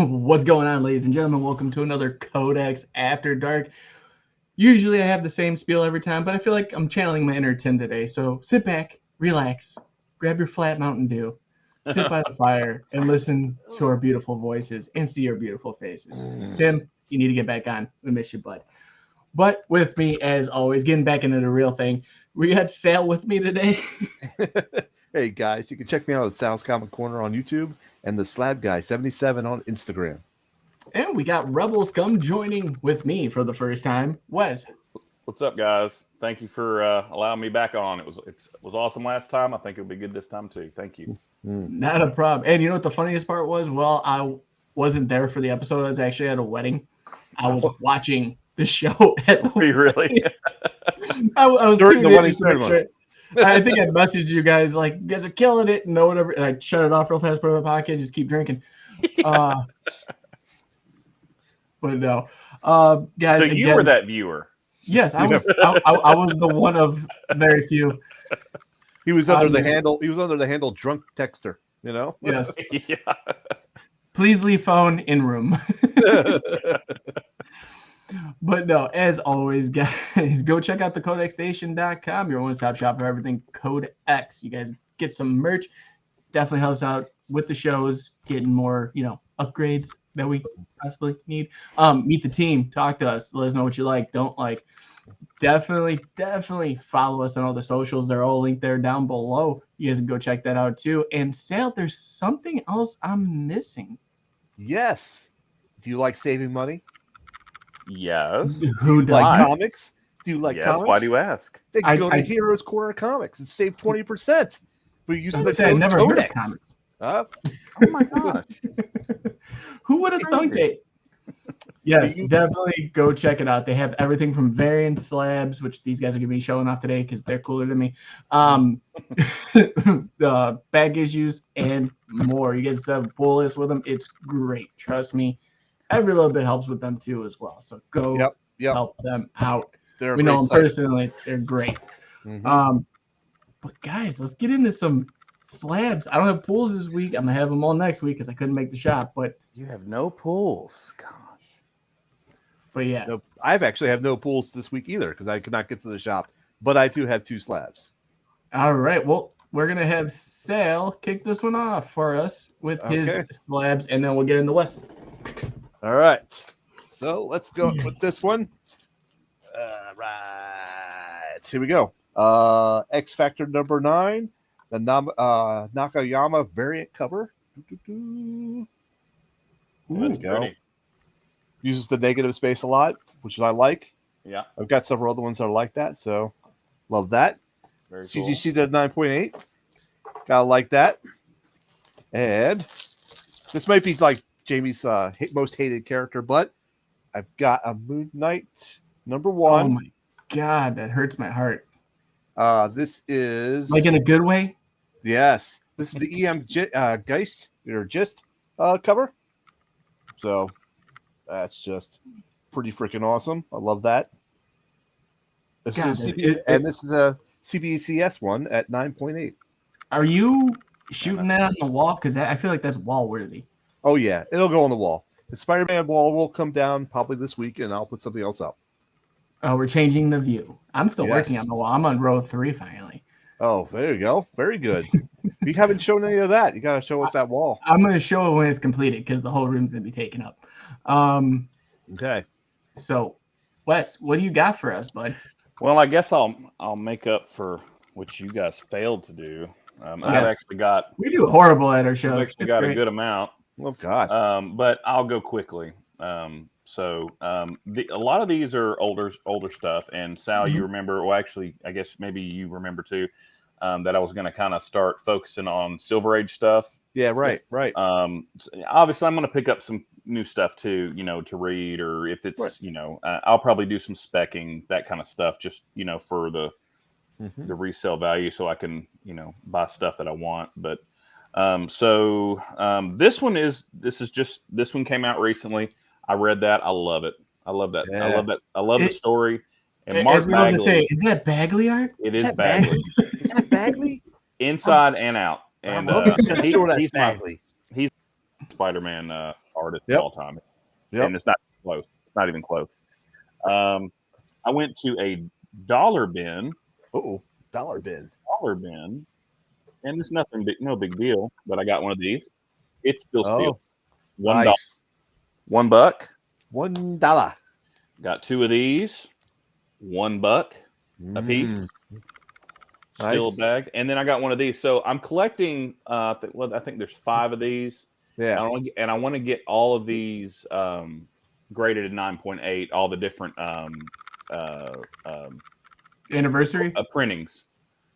What's going on, ladies and gentlemen? Welcome to another Codex After Dark. Usually I have the same spiel every time, but I feel like I'm channeling my inner Tim today. So sit back, relax, grab your flat Mountain Dew, sit by the fire, and listen to our beautiful voices and see our beautiful faces. Tim, you need to get back on. We miss you, bud. But with me, as always, getting back into the real thing, we got Sal with me today. Hey guys, you can check me out at Sal's Comic Corner on YouTube and the Slab Guy 77 on Instagram. And we got Rebel Scum joining with me for the first time. Wes. What's up, guys? Thank you for allowing me back on. It was awesome last time. I think it'll be good this time too. Thank you. Not a problem. And you know what the funniest part was? Well, I wasn't there for the episode. I was actually at a wedding. I was watching the show. Are you really? I was During tuned the in wedding just to make ceremony. sure. I think I messaged you guys like, you guys are killing it and whatever. And I shut it off real fast, put it in my pocket, just keep drinking. But no, guys. So you were that viewer. Yes, I was. I was the one of very few. He was under the handle. He was under the handle drunk texter. You know. Yes. Yeah. Please leave phone in room. But no, as always, guys, go check out the codexstation.com, your one-stop shop for everything Codex. You guys get some merch. Definitely helps out with the shows, getting more, upgrades that we possibly need. Meet the team, talk to us, let us know what you like, don't like. Definitely follow us on all the socials. They're all linked there down below. You guys can go check that out too. And Sal, there's something else I'm missing. Yes. Do you like saving money? Yes. Who Do you like does? comics? Do you like Yes. comics? Why do you ask? Then I- go I- to Heroscornercomics and save 20%. We're using the I code never heard of codex. comics. Oh my gosh. Who would have thunk it? Yes, They use- definitely go check it out. They have everything from variant slabs, which these guys are going to be showing off today because they're cooler than me. The bag issues and more. You guys have a full list with them. It's great. Trust me. Every little bit helps with them too as well. So go Yep. help them out. They're a We know great them site. personally. They're great. Mhm. But guys, let's get into some slabs. I don't have pools this week. I'm going to have them all next week because I couldn't make the shop. But You have no pulls. Gosh. yeah. No, I've actually have no pools this week either because I could not get to the shop. But I do have 2 slabs. All right. Well, we're going to have Sal kick this one off for us with his Okay. slabs, and then we'll get into West. All right. So let's go with this one. Right. Here we go. X Factor number 9, the Nakayama variant cover. That's go. pretty. Uses the negative space a lot, which I like. Yeah. I've got several other ones that are like that, so love that. Very cool. CGC to 9.8. Gotta like that. And this might be like Jamie's most hated character, but I've got a Moon Knight number Oh 1. my God, that hurts my heart. This is Like in a good way? yes. This is the EM Geist or Gist cover. So that's just pretty freaking awesome. I love that. This God, is this is a CBCS one at 9.8. Are you shooting that on the wall? Because I feel like that's wall worthy. Oh yeah, it'll go on the wall. The Spider-Man wall will come down probably this week, and I'll put something else up. Oh, we're changing the view. I'm still working Yes. on the wall. I'm on row 3 finally. Oh, there you go. Very good. We haven't shown any of that. You got to show us that wall. I'm going to show it when it's completed because the whole room's going to be taken up. Okay. So, Wes, what do you got for us, bud? Well, I guess I'll make up for what you guys failed to do. I've Yes. actually got We do horrible at our shows. actually It's got great. a good amount. Oh God. But I'll go quickly. A lot of these are older stuff. And Sal, you remember? Well, actually, I guess maybe you remember too. That I was going to kind of start focusing on Silver Age stuff. Yeah. Right. Yes. Right. Obviously, I'm going to pick up some new stuff too. To read, or if it's Right. I'll probably do some specking, that kind of stuff, just for the resale value, so I can buy stuff that I want. But this one came out recently. I read that. I love it. I love that. Yeah. I love that. I love the story. And As Mark we love to Bagley. say, is that Bagley art? It is that Bagley, Is that Bagley? inside and out. And I'm 100% sure that's he's my Bagley. Spider-Man artist of all time. And it's not close. It's not even close. I went to a dollar bin. Dollar bin. And it's nothing big, no big deal. But I got one of these. It's still steel. $1. Nice. $1. $1. Got two of these. $1 a piece. Still a bag. And then I got one of these. So I'm collecting. I think there's 5 of these. Yeah. And I want to get all of these graded at 9.8. All the different anniversary printings.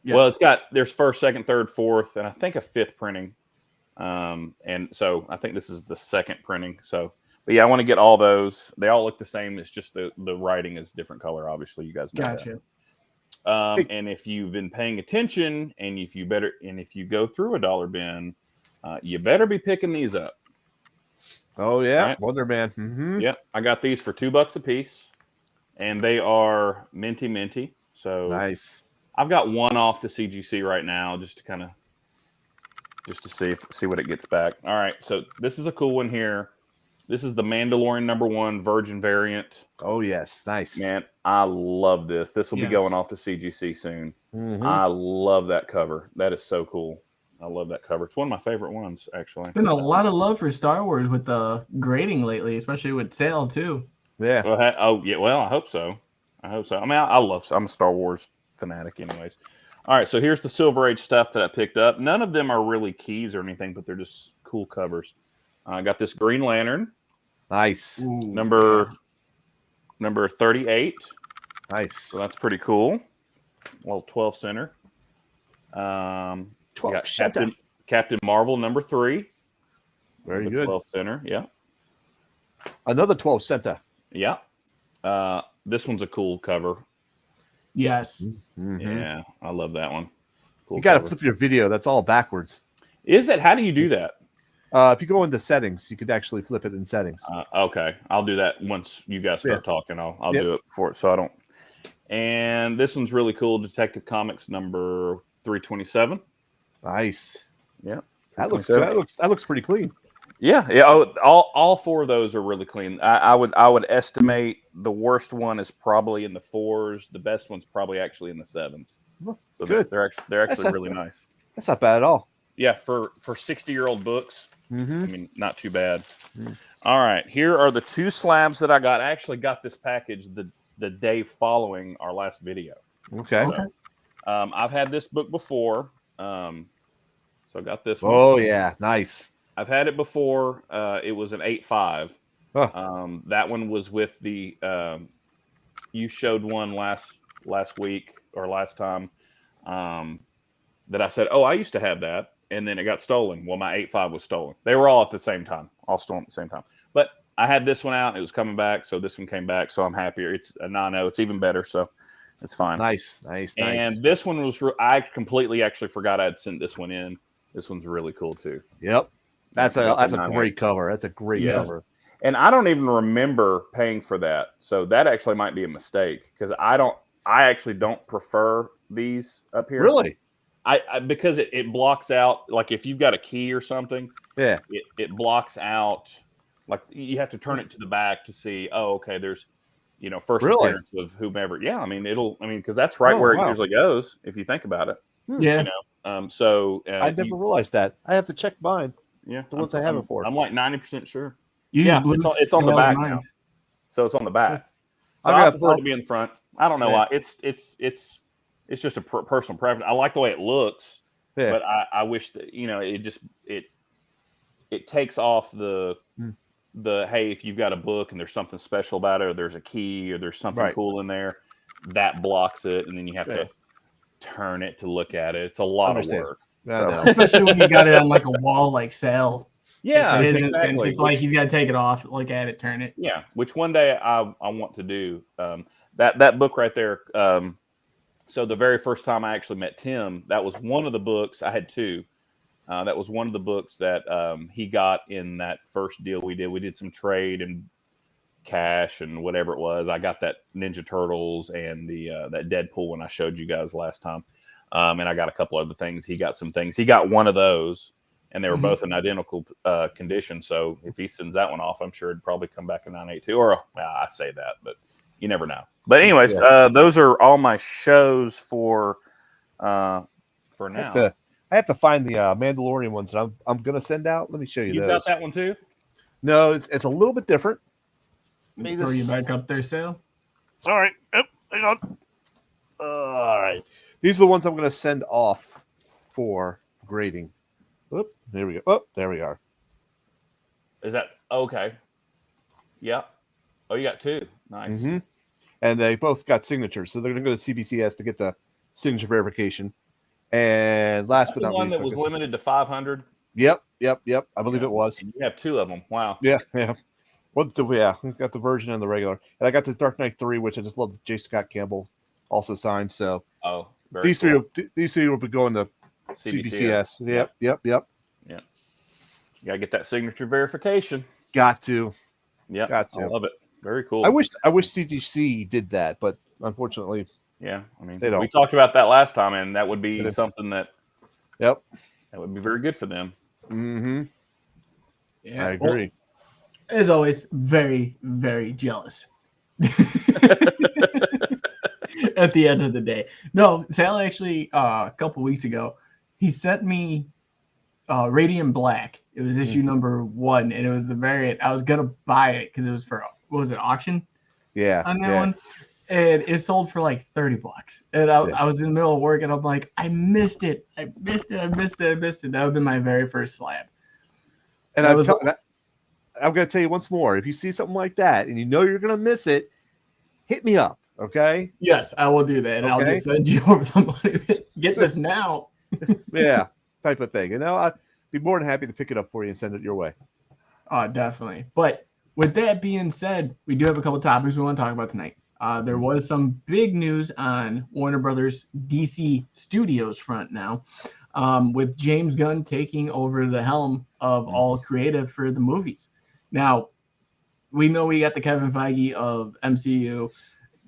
Yes. Well, there's first, second, third, fourth, and I think a 5th printing. And so I think this is the 2nd printing. So, but yeah, I want to get all those. They all look the same. It's just the writing is different color. Obviously, you guys know Gotcha. that. And if you've been paying attention, and if you go through a dollar bin, you better be picking these up. Oh yeah, right? Wonder Man. Mm-hmm. Yep, I got these for $2 a piece, and they are minty. So nice. I've got one off to CGC right now, just to see what it gets back. All right, so this is a cool one here. This is the Mandalorian #1 Virgin variant. Oh yes, nice. Man, I love this. This will be going off to CGC soon. I love that cover. That is so cool. I love that cover. It's one of my favorite ones, actually. Been a lot of love for Star Wars with the grading lately, especially with sale too. Yeah. Well, I hope so. I mean, I'm a Star Wars fanatic anyways. All right, so here's the Silver Age stuff that I picked up. None of them are really keys or anything, but they're just cool covers. I got this Green Lantern. Nice. Number 38. Nice. So that's pretty cool. Well, 12 center. 12 Captain Marvel #3. Very good. 12 center, yeah. Another 12 center. Yeah. This one's a cool cover. Yes. Mm-hmm. Yeah, I love that one. Cool you got to cover. flip your video. That's all backwards. Is it? How do you do that? If you go into settings, you could actually flip it in settings. Okay, I'll do that once you guys start talking. I'll do it before it, so I don't. And this one's really cool. Detective Comics number 327. Nice. Yeah, that looks good. That looks pretty clean. Yeah. Oh, all 4 of those are really clean. I would estimate the worst one is probably in the 4s. The best one's probably actually in the 7s. So good. They're actually really nice. That's not bad at all. Yeah, for 60-year-old books. I mean, not too bad. All right, here are the 2 slabs that I got. I actually got this package the day following our last video. Okay. So, I've had this book before. So I got this one. Oh yeah, nice. I've had it before. It was an 8.5. Huh. That one was with the. You showed one last week or last time that I said, "Oh, I used to have that," and then it got stolen. Well, my 8.5 was stolen. They were all at the same time, all stolen at the same time. But I had this one out. And it was coming back, so this one came back. So I'm happier. It's a 9.0. It's even better. So it's fine. Nice. And this one was. I completely actually forgot I'd sent this one in. This one's really cool too. Yep. That's a great cover. That's a great cover. And I don't even remember paying for that. So that actually might be a mistake because I actually don't prefer these up here. Really? I because it blocks out, like if you've got a key or something, it blocks out, like you have to turn it to the back to see, oh, okay, there's, first appearance of whomever. Yeah, I mean, because that's right where it usually goes if you think about it. Yeah. I never realized that. I have to check mine. Yeah, the ones I have it for. I'm like 90% sure. It's on the back now. So it's on the back. So I prefer it to be in the front. I don't know why. It's just a personal preference. I like the way it looks, but I wish that it takes off the hey, if you've got a book and there's something special about it, or there's a key, or there's something cool in there, that blocks it, and then you have to turn it to look at it. It's a lot of work. So. Especially when you got it on like a wall, like sale. Yeah, for his instance, it's like he's got to take it off, look at it, turn it. Yeah, which one day I want to do. That book right there. So the very first time I actually met Tim, that was one of the books. I had 2. That was one of the books that he got in that first deal we did. We did some trade and cash and whatever it was. I got that Ninja Turtles and the that Deadpool one I showed you guys last time. And I got a couple other things. He got some things. He got one of those, and they were both in identical condition. So if he sends that one off, I'm sure it'd probably come back in 982. Or I say that, but you never know. But anyways, those are all my shows for now. I have to find the Mandalorian ones that I'm going to send out. Let me show you those. Got that one too? No, it's a little bit different. Throw you back up there, Sale. Sorry. Yep, hang on. All right. These are the ones I'm going to send off for grading. Oop, there we go. Oh, there we are. Is that okay? Yeah. Oh, you got two. Nice. Mm-hmm. And they both got signatures, so they're going to go to CBCS to get the signature verification. And last but not least, one that was limited to 500. Yep. I believe it was. And you have two of them. Wow. Yeah. We got the version and the regular, and I got this Dark Knight 3, which I just love. That J. Scott Campbell also signed. So these three will be going to CBCS. Yep. Yeah. You gotta get that signature verification. Got to. Yeah. Got to. I love it. Very cool. I wish CGC did that, but unfortunately, yeah. I mean, they don't. We talked about that last time, and that would be something that. Yep. That would be very good for them. Mm-hmm. Yeah, I agree. Well, as always, very, very jealous. At the end of the day. No, Sal actually, a couple weeks ago, he sent me Radiant Black. It was issue number 1, and it was the variant. I was going to buy it because it was for, what was it, auction? Yeah. On that one. And it sold for like $30. And I was in the middle of work, and I'm like, I missed it. That would have been my very first slab. And I'm going to tell you once more, if you see something like that and you know you're going to miss it, hit me up, okay? Yes, I will do that, and I'll just send you over the money. Get this now. Yeah, type of thing. I'd be more than happy to pick it up for you and send it your way. Oh, definitely. But with that being said, we do have a couple topics we want to talk about tonight. There was some big news on Warner Brothers DC Studios front now, with James Gunn taking over the helm of all creative for the movies. Now, we know we got the Kevin Feige of MCU,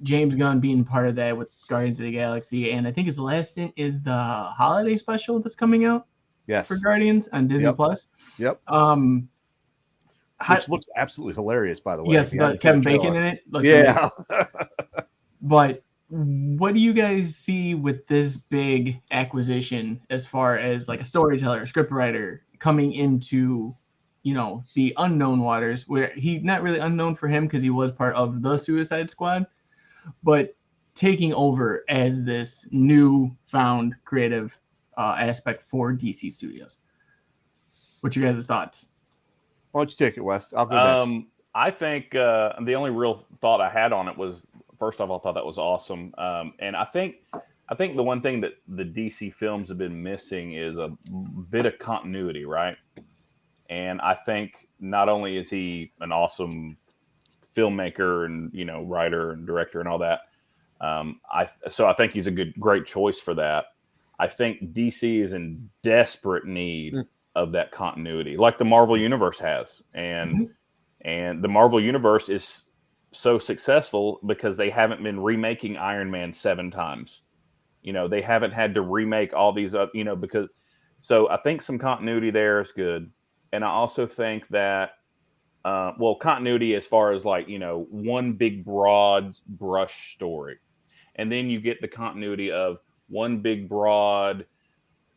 James Gunn being part of that with Guardians of the Galaxy, and I think his last stint is the holiday special that's coming out. Yes. For Guardians on Disney Plus. Yep. Which looks absolutely hilarious, by the way. Yes, got Kevin Bacon in it. Yeah. But what do you guys see with this big acquisition as far as like a storyteller, a scriptwriter coming into, the unknown waters, where he's not really unknown for him because he was part of the Suicide Squad, but taking over as this new found creative aspect for DC Studios? What's your guys' thoughts? Why don't you take it, Wes? I'll go next. I think the only real thought I had on it was, first off, I thought that was awesome. And I think the one thing that the DC films have been missing is a bit of continuity, right? And I think not only is he an awesome filmmaker and, writer and director and all that, so I think he's a great choice for that. I think DC is in desperate need of that continuity, like the Marvel Universe has. And the Marvel Universe is so successful because they haven't been remaking Iron Man 7 times. They haven't had to remake all these up, so I think some continuity there is good. And I also think that, continuity as far as one big broad brush story. And then you get the continuity of one big broad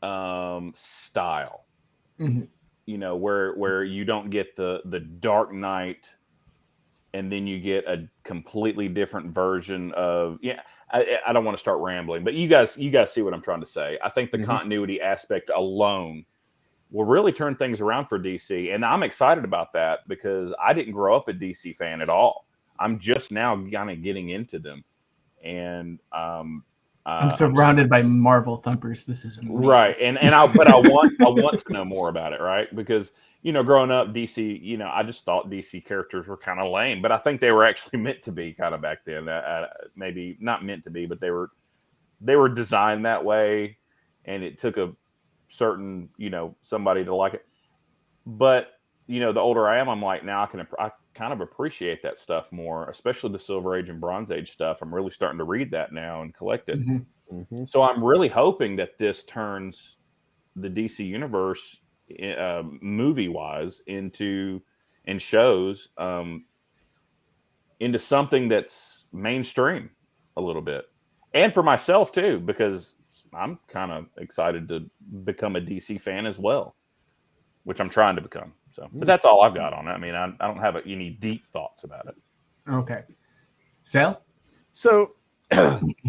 style, where you don't get the Dark Knight, and then you get a completely different version of I don't want to start rambling, but you guys see what I'm trying to say. I think the continuity aspect alone will really turn things around for DC, and I'm excited about that because I didn't grow up a DC fan at all. I'm just now kind of getting into them, and I'm surrounded by Marvel thumpers. This is amazing. Right, I want to know more about it, right? Because growing up, DC, I just thought DC characters were kind of lame, but I think they were actually meant to be kind of back then. Maybe not meant to be, but they were designed that way, and it took a certain somebody to like it. But the older I am, I'm like, now I kind of appreciate that stuff more, especially the Silver Age and Bronze Age stuff. I'm really starting to read that now and collect it. So I'm really hoping that this turns the DC universe movie wise and shows into something that's mainstream a little bit, and for myself too, because I'm kind of excited to become a DC fan as well, which I'm trying to become. So, but that's all I've got on it. I mean, I don't have any deep thoughts about it. Okay. Sal? So,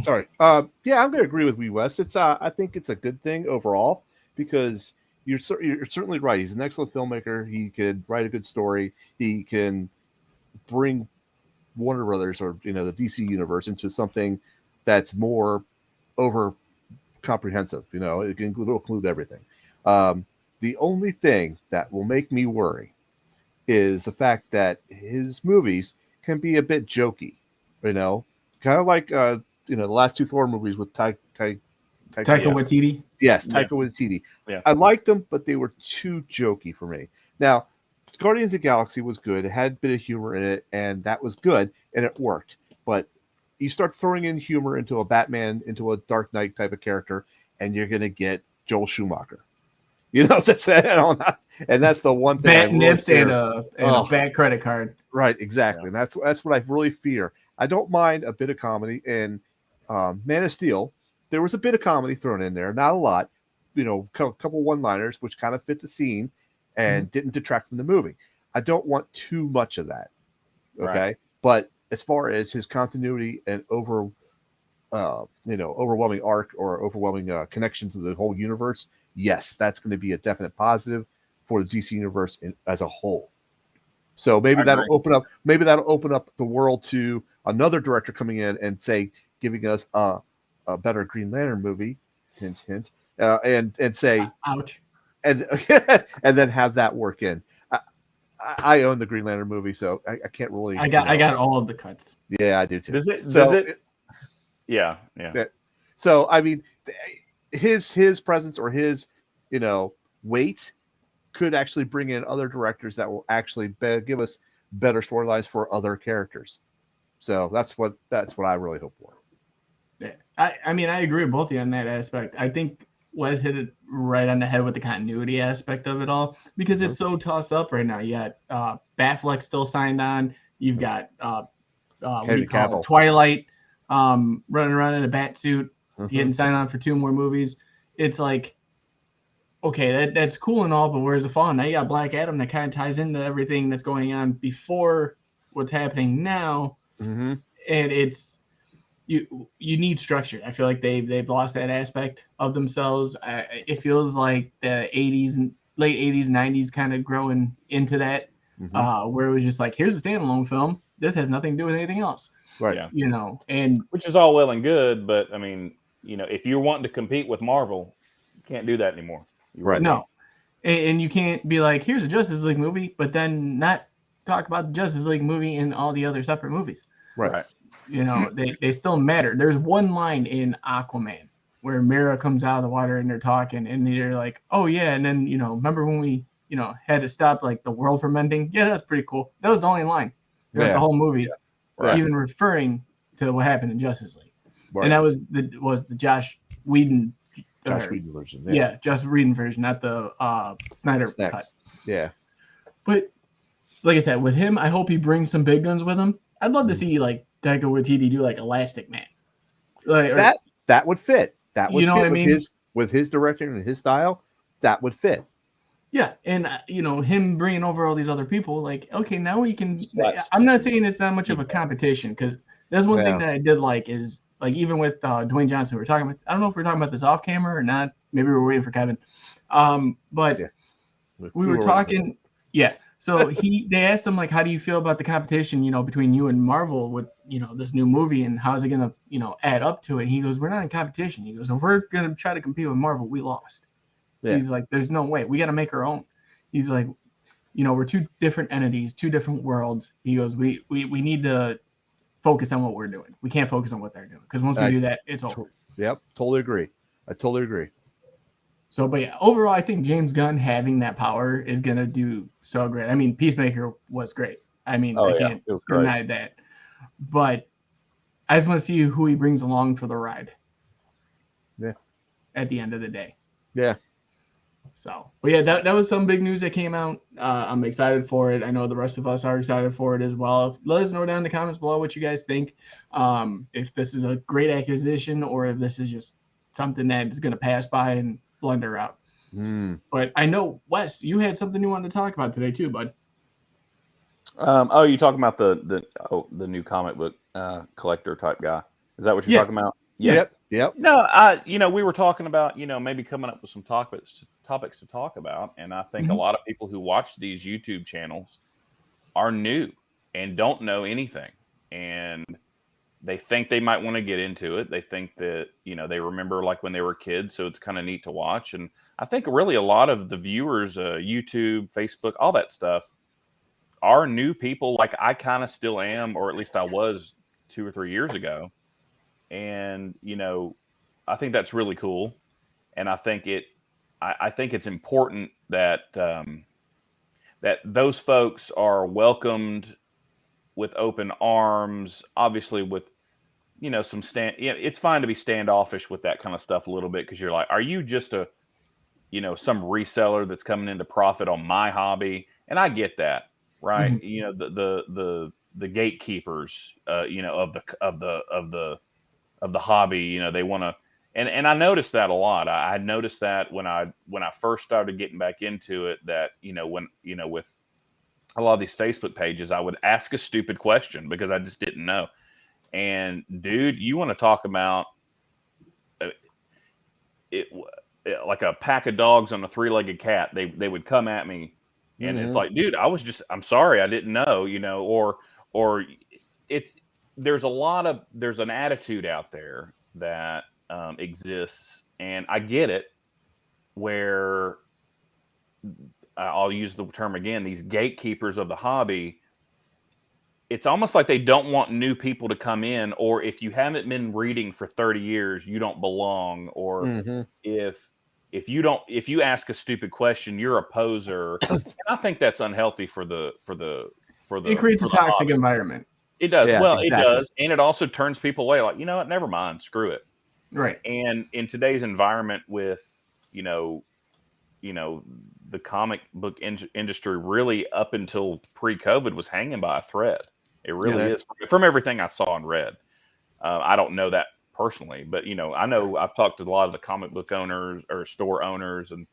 sorry. Yeah, I'm going to agree with Wee West. It's I think it's a good thing overall because you're certainly right. He's an excellent filmmaker. He could write a good story. He can bring Warner Brothers or the DC universe into something that's more over comprehensive. It can include everything. The only thing that will make me worry is the fact that his movies can be a bit jokey. Kind of like the last two Thor movies with Taika Waititi. Yes, Taika Waititi. Yeah. I liked them, but they were too jokey for me. Now, Guardians of the Galaxy was good. It had a bit of humor in it, and that was good, and it worked. But you start throwing in humor into a Batman, into a Dark Knight type of character, and you're going to get Joel Schumacher. That's it. And that's the one thing. Bat nips and a bad credit card. Right, exactly. Yeah. And that's what I really fear. I don't mind a bit of comedy. And Man of Steel, there was a bit of comedy thrown in there, not a lot. A couple one-liners which kind of fit the scene and didn't detract from the movie. I don't want too much of that. Okay, right. But as far as his continuity and overwhelming arc or overwhelming connection to the whole universe, yes, that's going to be a definite positive for the DC universe as a whole. So maybe that'll open up the world to another director coming in and giving us a better Green Lantern movie, hint, hint, and say, ouch, and and then have that work in. I own the Green Lantern movie, so I can't really. I got all of the cuts. Yeah, I do too. Does it? Yeah. So I mean, his presence or his weight could actually bring in other directors that will actually give us better storylines for other characters. So that's what I really hope for. Yeah, I mean, I agree with both of you on that aspect. I think Wes hit it right on the head with the continuity aspect of it all because it's so tossed up right now. You got Batfleck still signed on. You've got Twilight running around in a bat suit, getting signed on for 2 more movies. It's like, okay, that's cool and all, but where's the fun? Now you got Black Adam that kind of ties into everything that's going on before what's happening now, and it's you need structure. I feel like they've lost that aspect of themselves. It feels like the 80s and late 80s, 90s kind of growing into that, where it was just like, here's a standalone film. This has nothing to do with anything else. Right. Yeah. And which is all well and good, but I mean, if you're wanting to compete with Marvel, you can't do that anymore. Right. No. And you can't be like, here's a Justice League movie, but then not talk about the Justice League movie and all the other separate movies. Right. They still matter. There's one line in Aquaman where Mera comes out of the water and they're talking and they're like, oh yeah, and then remember when we had to stop like the world from ending? Yeah, that's pretty cool. That was the only line throughout the whole movie, even referring to what happened in Justice League. Right. And that was the Josh Whedon version. Yeah, Josh Whedon version, not the Snyder cut. Yeah. But like I said, with him, I hope he brings some big guns with him. I'd love to see like Taika Waititi do like Elastic Man. That would fit. That would fit what I mean? with his direction and his style. That would fit. Yeah, and him bringing over all these other people, like, okay, now we can. I'm not saying it's not much of a competition because that's one thing that I did like is like even with Dwayne Johnson, we were talking about. I don't know if we're talking about this off camera or not. Maybe we're waiting for Kevin. But we were talking. Yeah. So they asked him like, how do you feel about the competition, between you and Marvel with, this new movie and how is it going to, add up to it? And he goes, we're not in competition. He goes, if we're going to try to compete with Marvel, we lost. Yeah. He's like, there's no way. We got to make our own. He's like, we're 2 different entities, 2 different worlds. He goes, we need to focus on what we're doing. We can't focus on what they're doing because once we do that, it's over. Yep. Totally agree. I totally agree. So, but yeah, overall, I think James Gunn having that power is going to do so great. I mean, Peacemaker was great. I mean, I can't deny that. But I just want to see who he brings along for the ride. Yeah. At the end of the day. Yeah. So, but yeah, that was some big news that came out. I'm excited for it. I know the rest of us are excited for it as well. Let us know down in the comments below what you guys think. If this is a great acquisition or if this is just something that is going to pass by and blunder out. But I know, Wes, you had something you wanted to talk about today too, bud. Oh, you talking about the new comic book collector type guy? Is that what you're talking about? Yeah. Yep. No, we were talking about, maybe coming up with some topics to talk about, and I think a lot of people who watch these YouTube channels are new and don't know anything, and they think they might want to get into it. They think that, they remember like when they were kids, so it's kind of neat to watch. And I think really a lot of the viewers, YouTube, Facebook, all that stuff, are new people like I kind of still am, or at least I was 2 or 3 years ago. And, I think that's really cool. And I think it's important that, that those folks are welcomed with open arms, obviously with, some it's fine to be standoffish with that kind of stuff a little bit. Cause you're like, are you just some reseller that's coming in to profit on my hobby? And I get that. Right. The gatekeepers, of the hobby, they want to, and I noticed that a lot. I noticed that when I first started getting back into it, that, with a lot of these Facebook pages, I would ask a stupid question because I just didn't know. And dude, you want to talk about it like a pack of dogs on a 3-legged cat. They would come at me. And it's like, dude, I'm sorry, I didn't know, or there's an attitude out there that exists. And I get it, where I'll use the term again, these gatekeepers of the hobby, it's almost like they don't want new people to come in, or if you haven't been reading for 30 years, you don't belong. Or if you ask a stupid question, you're a poser. And I think that's unhealthy for the It creates a toxic hobby. environment. It does. Yeah, Well, exactly. It does. And it also turns people away. Like, you know what? Never mind. Screw it. Right. And in today's environment with, the comic book industry really up until pre-COVID was hanging by a thread. It really is, from everything I saw and read. I don't know that personally, but I know I've talked to a lot of the comic book owners or store owners, and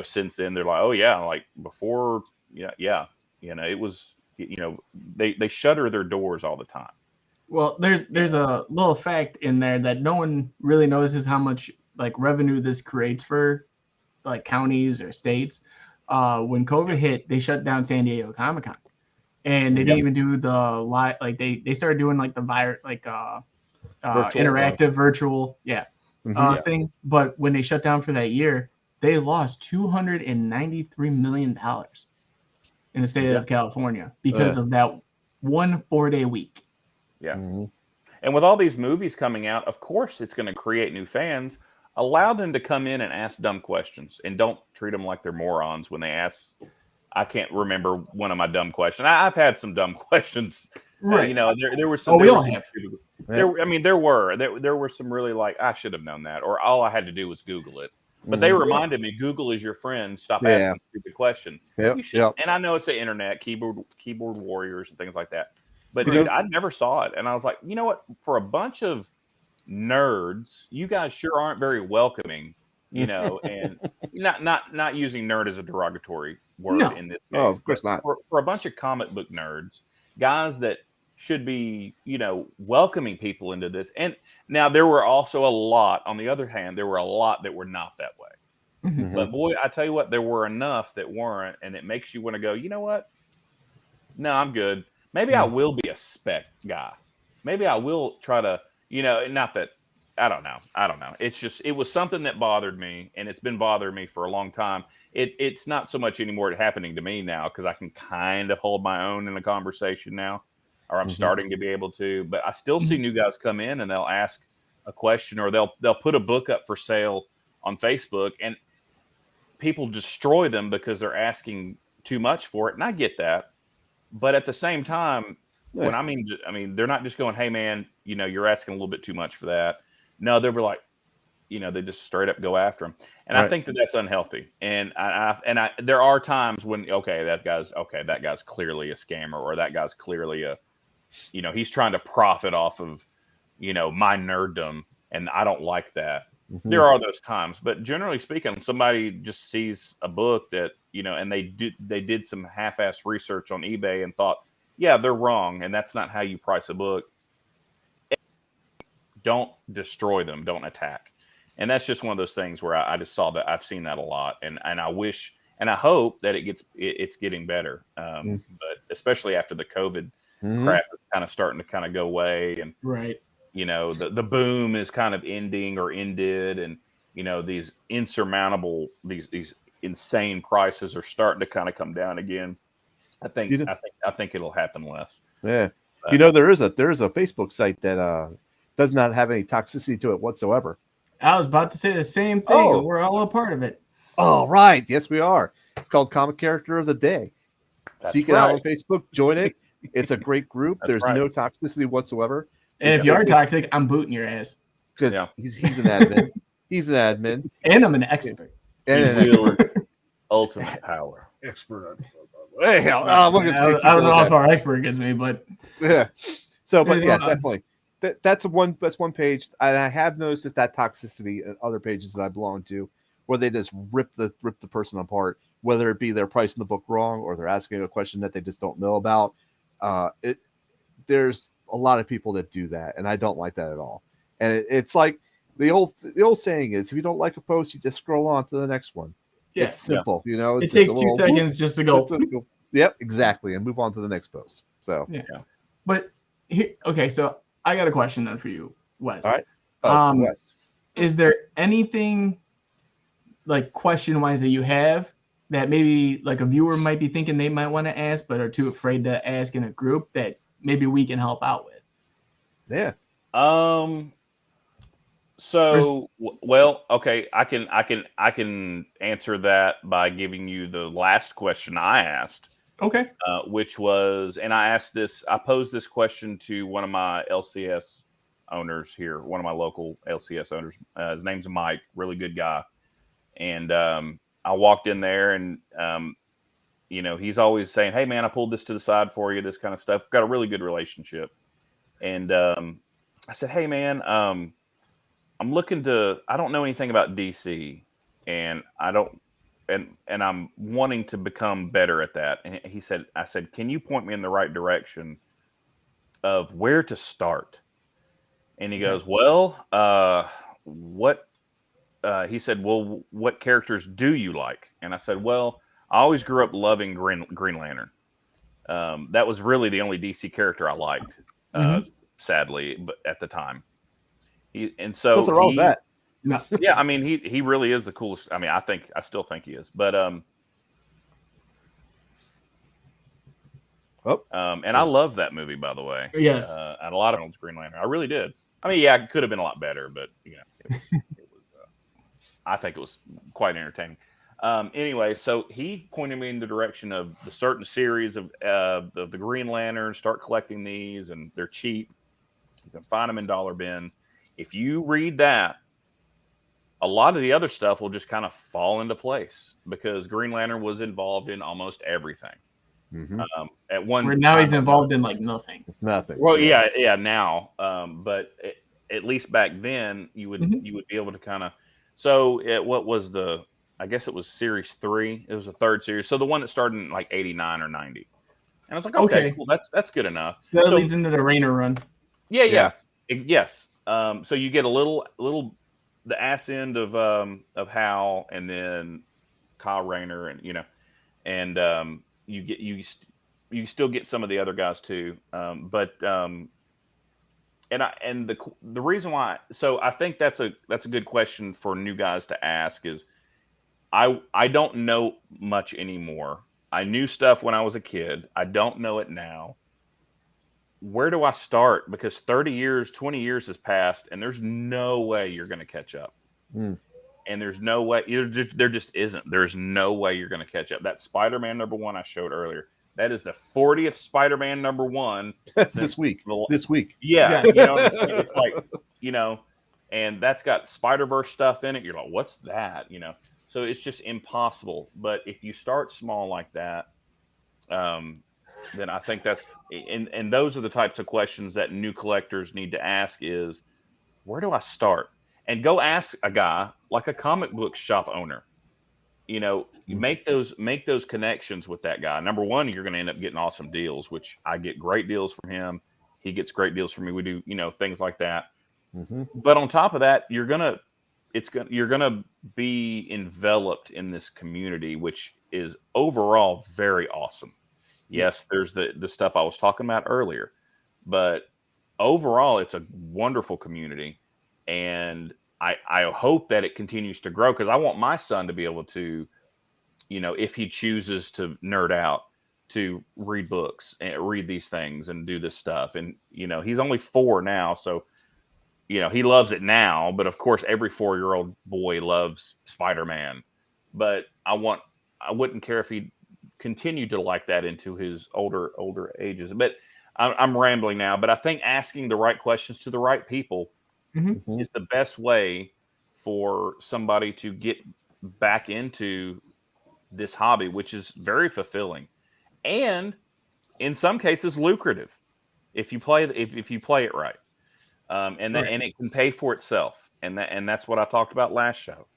since then they're like, oh yeah, like before, it was, they shutter their doors all the time. Well, there's a little fact in there that no one really notices how much like revenue this creates for like counties or states. When COVID hit, they shut down San Diego Comic-Con. And they didn't even do the live, like they started doing like the interactive virtual thing. But when they shut down for that year, they lost $293 million in the state of California because of that 1 4-day week. Yeah. And with all these movies coming out, of course it's going to create new fans. Allow them to come in and ask dumb questions, and don't treat them like they're morons when they ask. I can't remember one of my dumb questions. I've had some dumb questions. Right. There were some. Oh, we all have. There were some really like, I should have known that, or all I had to do was Google it. But they reminded me, Google is your friend. Stop asking stupid questions. You should. And I know it's the internet, keyboard warriors and things like that. But dude, I never saw it, and I was like, you know what? For a bunch of nerds, you guys sure aren't very welcoming. And not using nerd as a derogatory word in this case. Oh, of course not. For a bunch of comic book nerds, guys that should be, welcoming people into this. And now there were also a lot, on the other hand, there were a lot that were not that way. But boy, I tell you what, there were enough that weren't, and it makes you want to go, you know what? No, I'm good. Maybe I will be a spec guy. Maybe I will try to, not that, I don't know. It's just, it was something that bothered me, and it's been bothering me for a long time. It's not so much anymore happening to me now, because I can kind of hold my own in a conversation now, or I'm starting to be able to. But I still see new guys come in and they'll ask a question, or they'll put a book up for sale on Facebook, and people destroy them because they're asking too much for it. And I get that. But at the same time, when I mean, they're not just going, hey man, you're asking a little bit too much for that. No, they were like, they just straight up go after him. And Right. I think that that's unhealthy. And there are times when, that guy's clearly a scammer, or that guy's clearly he's trying to profit off of, my nerddom. And I don't like that. Mm-hmm. There are those times, but generally speaking, somebody just sees a book that, and they did some half-ass research on eBay and thought, yeah, they're wrong. And that's not how you price a book. Don't destroy them. Don't attack. And that's just one of those things where I just saw that. I've seen that a lot, and I wish and I hope that it's getting better. But especially after the COVID crap is kind of starting to kind of go away, and right, the boom is kind of ending or ended, and these insurmountable these insane prices are starting to kind of come down again. I think it'll happen less. Yeah, there is a Facebook site that does not have any toxicity to it whatsoever. I was about to say the same thing. And we're all a part of it. Oh, right. Yes, we are. It's called Comic Character of the Day. Seek it out on Facebook. Join it. It's a great group. There's no toxicity whatsoever. And if you are toxic, I'm booting your ass. Because he's an admin. He's an admin. And I'm an expert. And ultimate power. Expert. Hey, I don't know how far expert gets me, but yeah. So, but yeah, definitely. That's one page, and I have noticed that toxicity in other pages that I belong to, where they just rip the person apart, whether it be they're pricing the book wrong or they're asking a question that they just don't know about. There's a lot of people that do that, and I don't like that at all. And it's like the old saying is, if you don't like a post, you just scroll on to the next one. Yeah, it's simple, It takes 2 seconds just to go. Yep, exactly, and move on to the next post. So but here, okay, so I got a question then for you, Wes. All right. Wes. Is there anything like question-wise that you have that maybe like a viewer might be thinking they might want to ask but are too afraid to ask in a group that maybe we can help out with? Yeah. So, well, okay, I can answer that by giving you the last question I asked. Okay. Which was, and I posed this question to one of my LCS owners here, one of my local LCS owners. His name's Mike, really good guy. And I walked in there, and he's always saying, "Hey man, I pulled this to the side for you," this kind of stuff. Got a really good relationship. And I said, "Hey man, I don't know anything about DC, and and I'm wanting to become better at that." And I said, "Can you point me in the right direction of where to start?" And he goes, "Well, he said, "Well, what characters do you like?" And I said, "Well, I always grew up loving Green Lantern. That was really the only DC character I liked, sadly, but at the time." What's wrong with that? No. Yeah, I mean, he really is the coolest. I mean, I still think he is. But and I love that movie, by the way. Yes. And a lot of Green Lantern, I really did. I mean, yeah, it could have been a lot better, but it was I think it was quite entertaining. Anyway, so he pointed me in the direction of the certain series of the Green Lantern. Start collecting these, and they're cheap. You can find them in dollar bins. If you read that, a lot of the other stuff will just kind of fall into place, because Green Lantern was involved in almost everything. At one where now he's involved in like nothing. Nothing. Well, yeah, now. But at least back then, you would be able to kind of. So what was I guess it was series 3. It was the 3rd series. So the one that started in like 89 or 90. And I was like, okay, cool. That's good enough. So that leads into the Rainer run. Yeah. Yes. So you get a little the ass end of Hal, and then Kyle Rayner, and you still get some of the other guys too. But the reason why, so I think that's a good question for new guys to ask is, I don't know much anymore. I knew stuff when I was a kid. I don't know it now. Where do I start? Because 30 years, 20 years has passed, and there's no way you're going to catch up. And there's no way, there just isn't. There's no way you're going to catch up. That Spider-Man #1 I showed earlier, that is the 40th Spider-Man #1 this week. Yeah. It's like, and that's got Spider-Verse stuff in it. You're like, what's that? You know, so it's just impossible. But if you start small like that, then I think that's and those are the types of questions that new collectors need to ask: is where do I start? And go ask a guy like a comic book shop owner. You know, you make those connections with that guy. Number one, you're going to end up getting awesome deals, which I get great deals from him. He gets great deals from me. We do, you know, things like that. But on top of that, you're gonna be enveloped in this community, which is overall very awesome. Yes, there's the stuff I was talking about earlier, but overall, it's a wonderful community, and I hope that it continues to grow, because I want my son to be able to, you know, if he chooses to nerd out, to read books and read these things and do this stuff. And, you know, he's only 4 now, so, you know, he loves it now, but of course every 4-year-old boy loves Spider-Man. But I wouldn't care if he continued to like that into his older ages. But I'm rambling now, but I think asking the right questions to the right people is the best way for somebody to get back into this hobby, which is very fulfilling and in some cases lucrative if you play it right. And it can pay for itself. And that's what I talked about last show,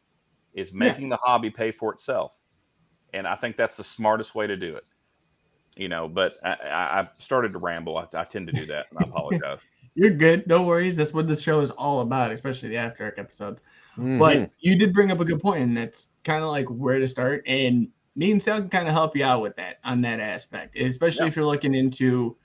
is making the hobby pay for itself. And I think that's the smartest way to do it. You know, but I started to ramble. I tend to do that, and I apologize. You're good. No worries. That's what this show is all about, especially the After Dark episodes. But you did bring up a good point, and that's kind of like where to start. And me and Sal can kind of help you out with that on that aspect, especially if you're looking into,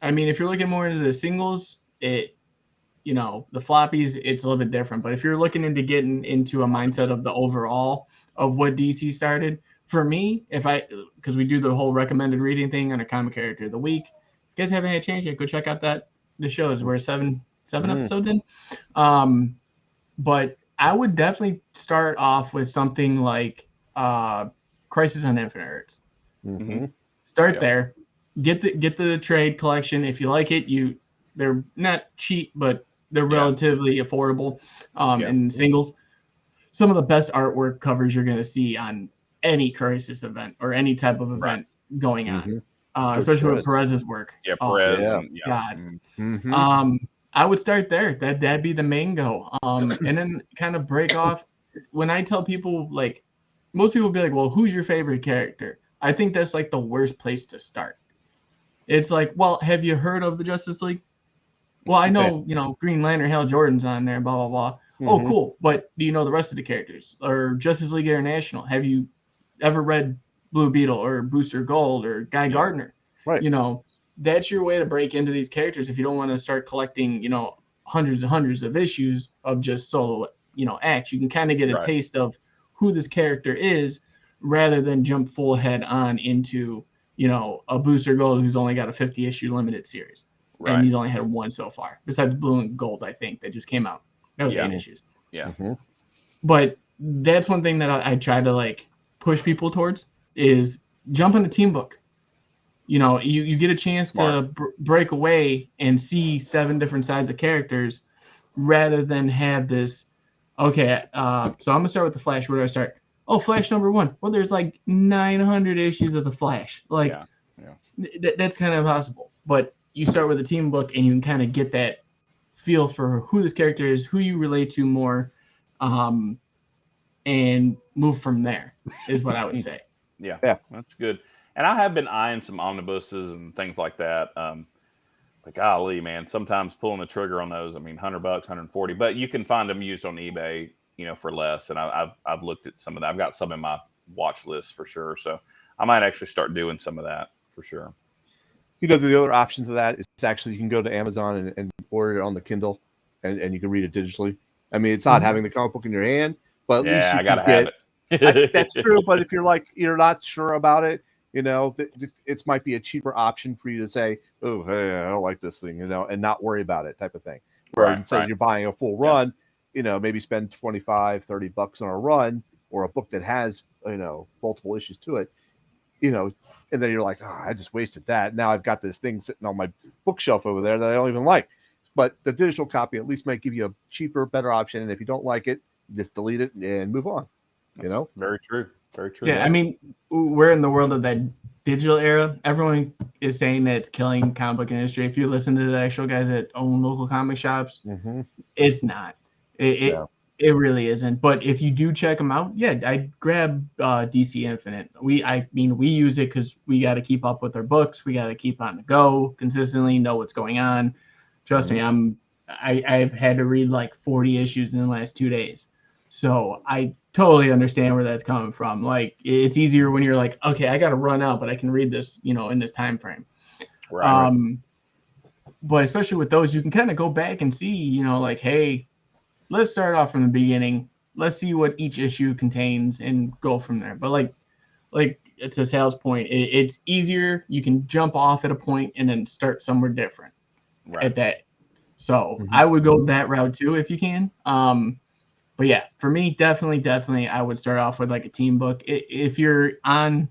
I mean, if you're looking more into the singles, you know, the floppies, it's a little bit different. But if you're looking into getting into a mindset of the overall of what DC started, for me, because we do the whole recommended reading thing on a comic character of the week. If you guys haven't had a chance yet, go check out the shows. We're 7 episodes in. But I would definitely start off with something like Crisis on Infinite Earths. Start there. Get the trade collection. If you like it, they're not cheap, but they're relatively affordable. And singles. Some of the best artwork covers you're going to see on any Crisis event or any type of event going on. Especially with Perez's work. Yeah, Perez. God. I would start there. That'd be the main go. And then kind of break off. When I tell people, like, most people be like, well, who's your favorite character? I think that's like the worst place to start. It's like, well, have you heard of the Justice League? Well, I know, you know, Green Lantern, Hal Jordan's on there, blah, blah, blah. Oh, cool. But do you know the rest of the characters? Or Justice League International? Have you ever read Blue Beetle or Booster Gold or Guy Gardner? Right. You know, that's your way to break into these characters if you don't want to start collecting, you know, hundreds and hundreds of issues of just solo, you know, acts. You can kind of get a taste of who this character is rather than jump full head on into, you know, a Booster Gold who's only got a 50-issue limited series. Right. And he's only had 1 so far, besides Blue and Gold, I think, that just came out. That was 8 issues. Yeah. But that's one thing that I try to, like, push people towards is jump on the team book. You know, you get a chance to break away and see 7 different sides of characters rather than have this, okay, so I'm going to start with the Flash. Where do I start? Oh, Flash number 1. Well, there's like 900 issues of the Flash. Like, that's kind of impossible. But you start with a team book and you can kind of get that feel for who this character is, who you relate to more, and move from there is what I would say. Yeah, that's good. And I have been eyeing some omnibuses and things like that. But golly, man, sometimes pulling the trigger on those, I mean, $100, $140, but you can find them used on eBay, you know, for less. And I've looked at some of that. I've got some in my watch list for sure. So I might actually start doing some of that for sure. You know, the other option to that is actually you can go to Amazon and order it on the Kindle, and you can read it digitally. I mean, it's not having the comic book in your hand, but at least you gotta have it. That's true. But if you're not sure about it, you know, it might be a cheaper option for you to say, oh, hey, I don't like this thing, you know, and not worry about it, type of thing. Where instead you're buying a full run, you know, maybe spend $25, $30 on a run or a book that has, you know, multiple issues to it, you know. And then you're like, oh, I just wasted that. Now I've got this thing sitting on my bookshelf over there that I don't even like. but the digital copy at least might give you a cheaper, better option. And if you don't like it, just delete it and move on. You know, very true. Very true. Yeah, I mean, we're in the world of that digital era. Everyone is saying that it's killing comic book industry. If you listen to the actual guys that own local comic shops, it's not. It really isn't. But if you do check them out, yeah, I grab DC Infinite. We use it because we got to keep up with our books. We got to keep on the go consistently, know what's going on. Trust me, I've had to read like 40 issues in the last 2 days. So I totally understand where that's coming from. Like, it's easier when you're like, okay, I got to run out, but I can read this, in this time frame. Right. But especially with those, you can kind of go back and see, like, hey, let's start off from the beginning. Let's see what each issue contains and go from there. But like to Sal's point, it's easier. You can jump off at a point and then start somewhere different at that. So I would go that route too if you can. But yeah, for me, definitely, I would start off with like a team book. If you're on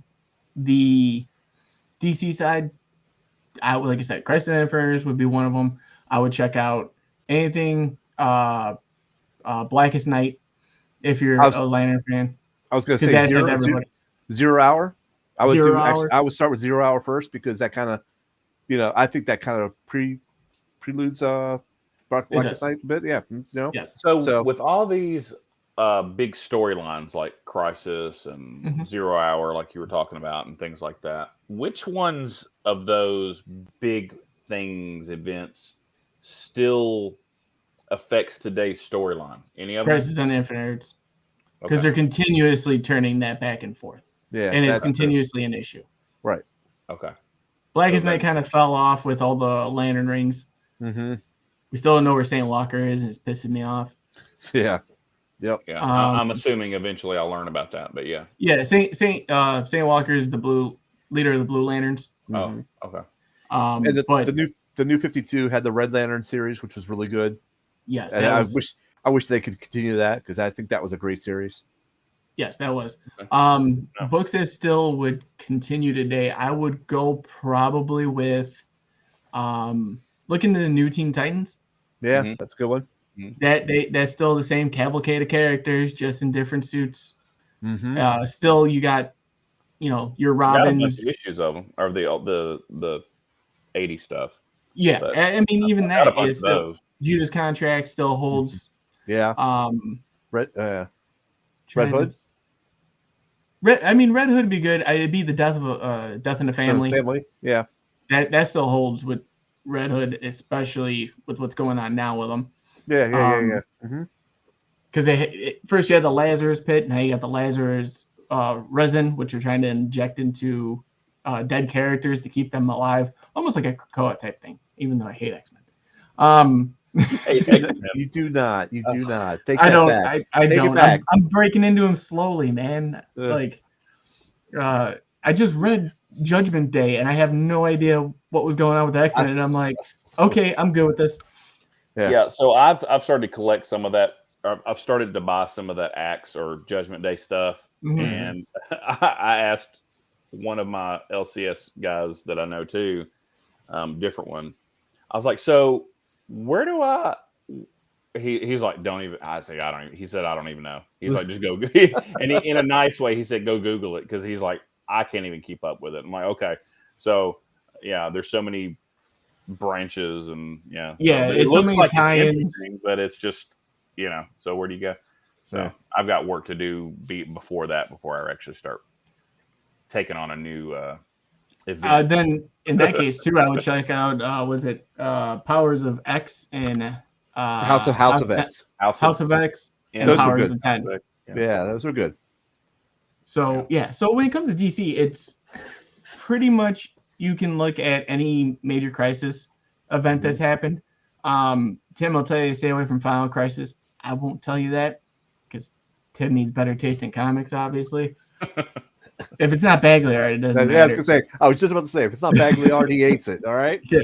the DC side, like I said, Crisis on Infinite would be one of them. I would check out anything Blackest Night if you're a Lantern fan. I was going to say Zero Hour. I would start with 0 Hour first because that kind of, I think that kind of preludes Blackest Night a bit. Yeah. Yes. So with all these big storylines like Crisis and 0 Hour, like you were talking about, and things like that, which ones of those big events still affects today's storyline? Any of them? Crisis on Infinite, because they're continuously turning that back and forth. Yeah, and it's continuously an issue. Right. Okay. Blackest Night kind of fell off with all the Lantern rings. We still don't know where St. Walker is, and it's pissing me off. Yeah. Yep. Yeah. I'm assuming eventually I'll learn about that, but yeah. Yeah. St. Walker is the leader of the Blue Lanterns. Oh, okay. And the new 52 had the Red Lantern series, which was really good. Yes. And I wish they could continue that because I think that was a great series. Yes, that was. Books that still would continue today, I would go probably with look into the new Teen Titans. Yeah, that's a good one. That's still the same cavalcade of characters, just in different suits. Still, you got, your Robins. Issues of them are the 80 stuff. Yeah, but I mean, even that is still, Judah's contract still holds. Yeah. Red Hood. Red Hood would be good. It'd be the death in the family. Yeah. That still holds with Red Hood, especially with what's going on now with them. Yeah. Because first you had the Lazarus pit, now you got the Lazarus resin, which you're trying to inject into dead characters to keep them alive, almost like a Krakoa type thing. Even though I hate X-Men. You do not. Take I that don't. back. I Take don't. it back. I'm breaking into him slowly, man. I just read Judgment Day, and I have no idea what was going on with X-Men, and I'm like, okay, I'm good with this. Yeah. So I've started to collect some of that. I've started to buy some of that Axe or Judgment Day stuff, and I asked one of my LCS guys that I know too, different one. I was like, so where do I? He's like, don't even. I say, I don't even. He said, I don't even know. He's like, just go. And in a nice way, he said, go Google it because he's like, I can't even keep up with it. I'm like, okay, so yeah, there's so many branches and so it's so many tie-ins, but it's just So where do you go? So I've got work to do before I actually start taking on a new event. Then in that case too, I would check out was it Powers of X and House of X. House of X and those Powers of 10. Yeah, those are good. So so when it comes to DC, it's pretty much you can look at any major crisis event that's happened. Tim will tell you to stay away from Final Crisis. I won't tell you that because Tim needs better taste in comics, obviously. If it's not Bagley art, it doesn't matter. I was gonna say. I was just about to say, if it's not Bagley art, he hates it. All right. Yeah.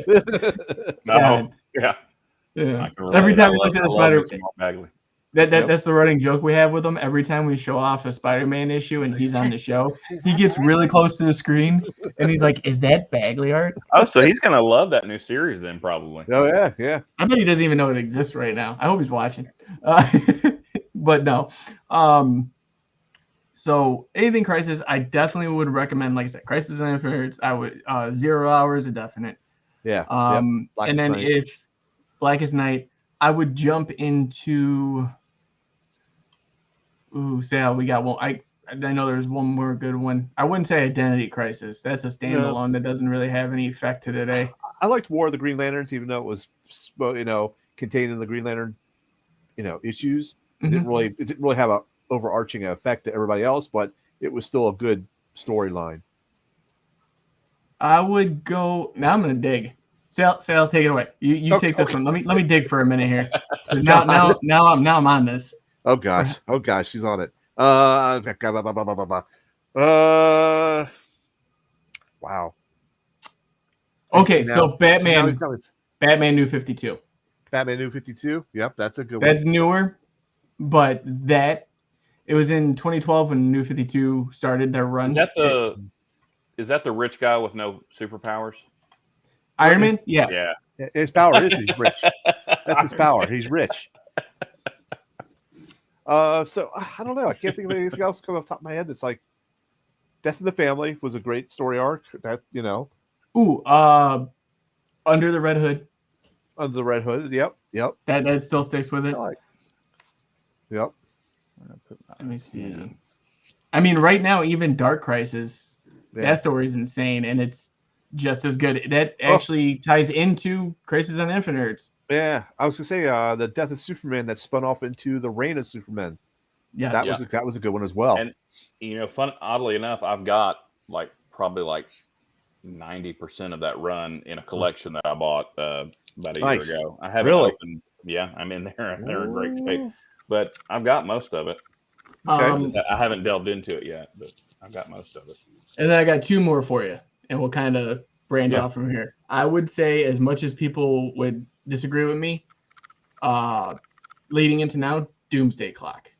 Every time he looks at the Spider, Bagley. That's the running joke we have with him. Every time we show off a Spider-Man issue and he's on the show, he gets really close to the screen and he's like, "Is that Bagley art?" Oh, so he's gonna love that new series then, probably. Oh yeah. I bet he doesn't even know it exists right now. I hope he's watching. But no. So anything Crisis, I definitely would recommend. Like I said, Crisis on Infinite Earths, I would 0 hours a definite. Yeah. And Blackest then Night. if Blackest Night, I would jump into. Ooh, Sal, we got one. I know there's one more good one. I wouldn't say Identity Crisis. That's a standalone that doesn't really have any effect to today. I liked War of the Green Lanterns, even though it was, contained in the Green Lantern, issues. It didn't really have a overarching effect to everybody else, but it was still a good storyline. I would go. Now I'm gonna dig. Sal, take it away. You take this one. Let me dig for a minute here. Now I'm on this. Oh gosh, she's on it. Wow. Okay, so Batman. It's Batman New 52. Batman New 52. Yep, that's a good one. That's newer, but it was in 2012 when New 52 started their run. Is that the rich guy with no superpowers? Iron Man? Yeah. His power is he's rich. That's his power. He's rich. So I don't know. I can't think of anything else coming off the top of my head. It's like Death in the Family was a great story arc. That Ooh, Under the Red Hood. Under the Red Hood. Yep. That still sticks with it. Yep. Let me see. Yeah. I mean, right now, even Dark Crisis, that story is insane, and it's just as good. That actually ties into Crisis on Infinite Earths. Yeah, I was gonna say the Death of Superman that spun off into the Reign of Superman. Yes, that was a good one as well. And oddly enough, I've got probably 90% of that run in a collection that I bought about a year ago. I haven't opened. Yeah, I'm in there. They're in great shape, but I've got most of it. Okay. I haven't delved into it yet, but I've got most of it. And then I got two more for you, and we'll kind of branch off from here. I would say, as much as people would disagree with me, leading into now, Doomsday Clock.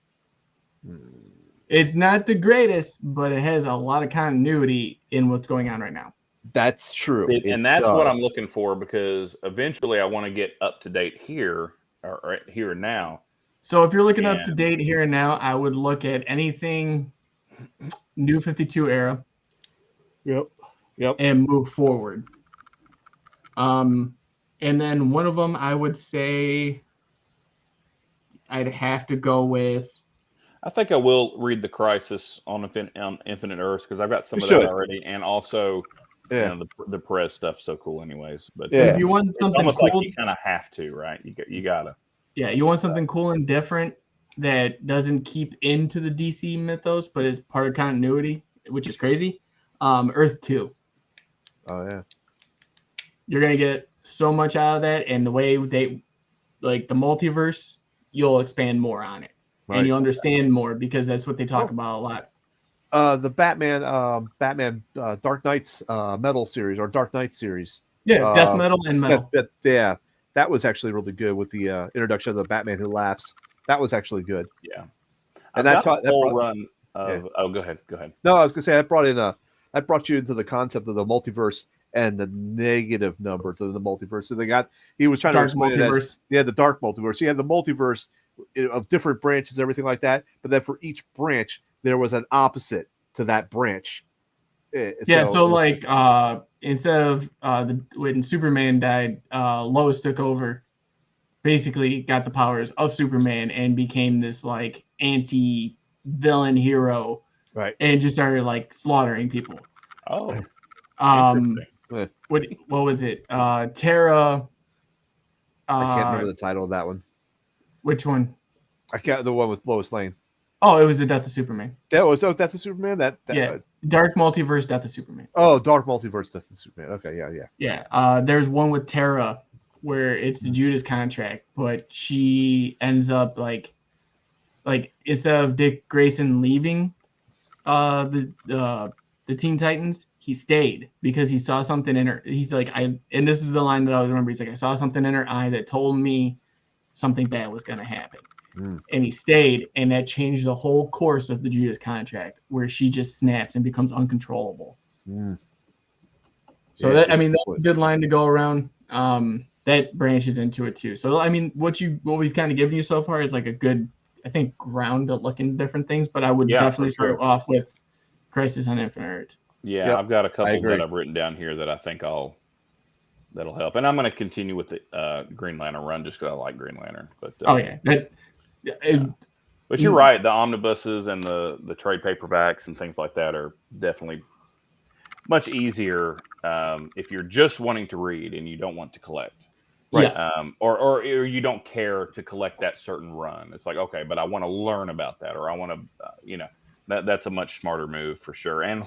It's not the greatest, but it has a lot of continuity in what's going on right now. That's true. And that's what I'm looking for, because eventually I want to get up to date here or here and now. So if you're looking up to date here and now, I would look at anything New 52 era. Yep. And move forward. And then one of them, I would say I'd have to go with. I think I will read the Crisis on Infinite Earths, because I've got some of that already, and also the Perez stuff's so cool, anyways. But if you want something almost cool, like you kind of have to, right? You gotta. Yeah, you want something cool and different that doesn't keep into the DC mythos, but is part of continuity, which is crazy. Earth 2. Oh yeah. You're gonna get so much out of that, and the way they the multiverse, you'll expand more on it, and you'll understand more, because that's what they talk about a lot. The Batman Dark Knights Metal series, or Dark Knight series. Yeah, Death Metal and Metal. That was actually really good with the introduction of the Batman Who Laughs. That was actually good. Yeah, and that whole run. Oh, go ahead. No, I was gonna say that brought you into the concept of the multiverse and the negative number to the multiverse. So he was trying to explain multiverse. The dark multiverse. You had the multiverse of different branches, everything like that. But then for each branch, there was an opposite to that branch. Instead of when Superman died, Lois took over, basically got the powers of Superman and became this anti-villain hero, right? And just started slaughtering people. Oh, what was it? Terra. I can't remember the title of that one. Which one? I can't. The one with Lois Lane. Oh, it was the Death of Superman. That was Death of Superman. Dark Multiverse, Death of Superman. Oh, Dark Multiverse, Death of Superman. Okay, yeah. Yeah. There's one with Terra where it's the Judas contract, but she ends up like instead of Dick Grayson leaving the Teen Titans, he stayed because he saw something in her. He's like, and this is the line that I remember. He's like, I saw something in her eye that told me something bad was going to happen. And he stayed, and that changed the whole course of the Judas contract, where she just snaps and becomes uncontrollable. So that's a good line to go around. That branches into it too. So I mean, what we've kind of given you so far is like a good, I think, ground to look into different things. But I would definitely start off with Crisis on Infinite Earth. Yeah, I've got a couple that I've written down here that I think that'll help, and I'm going to continue with the Green Lantern run just because I like Green Lantern. But but you're right. The omnibuses and the trade paperbacks and things like that are definitely much easier if you're just wanting to read and you don't want to collect. Right. Yes. Or you don't care to collect that certain run. It's like, okay, but I want to learn about that, or I want to, that's a much smarter move for sure. And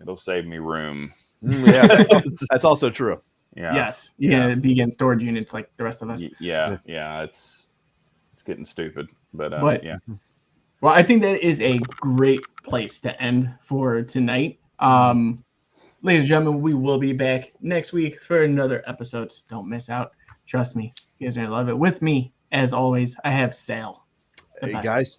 it'll save me room. Yeah, that's also true. Yeah. Yes. Yeah. Be against storage units like the rest of us. Yeah. It's getting stupid, but yeah. Well, I think that is a great place to end for tonight. Ladies and gentlemen, we will be back next week for another episode. So don't miss out. Trust me, you guys are gonna love it. With me, as always, I have Sal. Hey guys,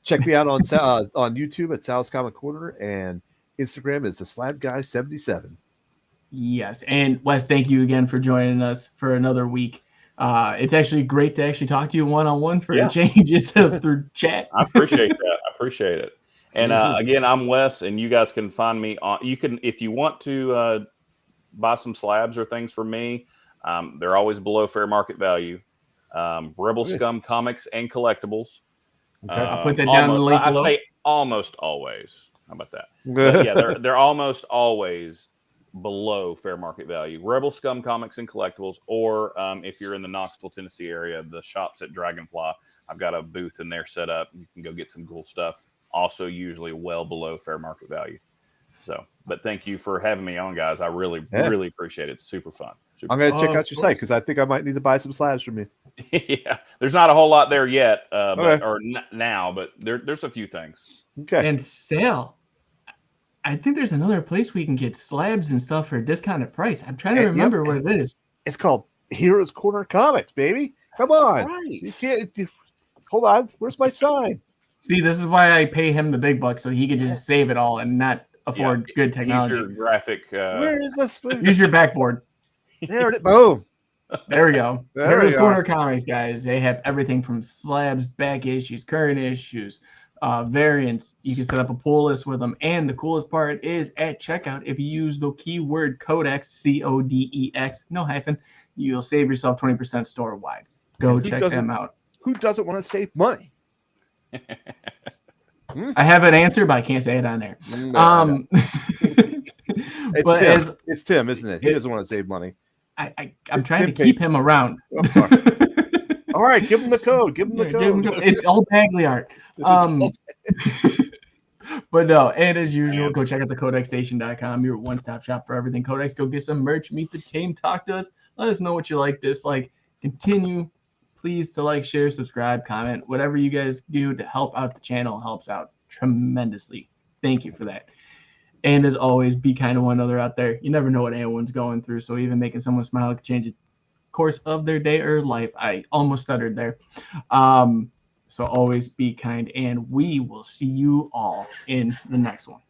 check me out on YouTube at Sal's Comic Corner, and Instagram is the Slab Guy 77. Yes, and Wes, thank you again for joining us for another week. It's actually great to actually talk to you one-on-one for a change instead of through chat. I appreciate that. I appreciate it. And again, I'm Wes, and you guys can find me on. You can, if you want to buy some slabs or things from me. They're always below fair market value. Rebel Scum Comics and Collectibles. Okay. I'll put that down in the link below. I say almost always. How about that? But yeah, they're almost always below fair market value. Rebel Scum Comics and Collectibles, or if you're in the Knoxville, Tennessee area, the shops at Dragonfly. I've got a booth in there set up. You can go get some cool stuff. Also, usually well below fair market value. So, but thank you for having me on, guys. I really appreciate it. It's super fun. I'm going to check out your site because I think I might need to buy some slabs from you. Yeah, there's not a whole lot there yet, now, but there's a few things. Okay. And Sal, I think there's another place we can get slabs and stuff for a discounted price. I'm trying to remember what it is. It's called Heroscornercomics, baby. Come on. Right. You can't. Hold on. Where's my sign? See, this is why I pay him the big bucks, so he could just save it all and not afford good technology. Use your graphic. Where is this? Use your backboard. There it is. Boom. There we go. There's Corner Comics, guys. They have everything from slabs, back issues, current issues, variants. You can set up a pull list with them. And the coolest part is at checkout, if you use the keyword codex, CODEX, no hyphen, you'll save yourself 20% store wide. Go check them out. Who doesn't want to save money? I have an answer, but I can't say it on there. It's Tim, isn't it? He doesn't want to save money. I'm trying to keep him around. I'm sorry. All right, give him the code. Give him the code. It's all Bagley art. But no, and as usual, go check out the codexstation.com, your one-stop shop for everything Codex. Go get some merch, meet the team, talk to us, let us know what you like, dislike, continue. Please to like, share, subscribe, comment, whatever you guys do to help out the channel helps out tremendously. Thank you for that. And as always, be kind to one another out there. You never know what anyone's going through, so even making someone smile can change the course of their day or life. I almost stuttered there. So always be kind, and we will see you all in the next one.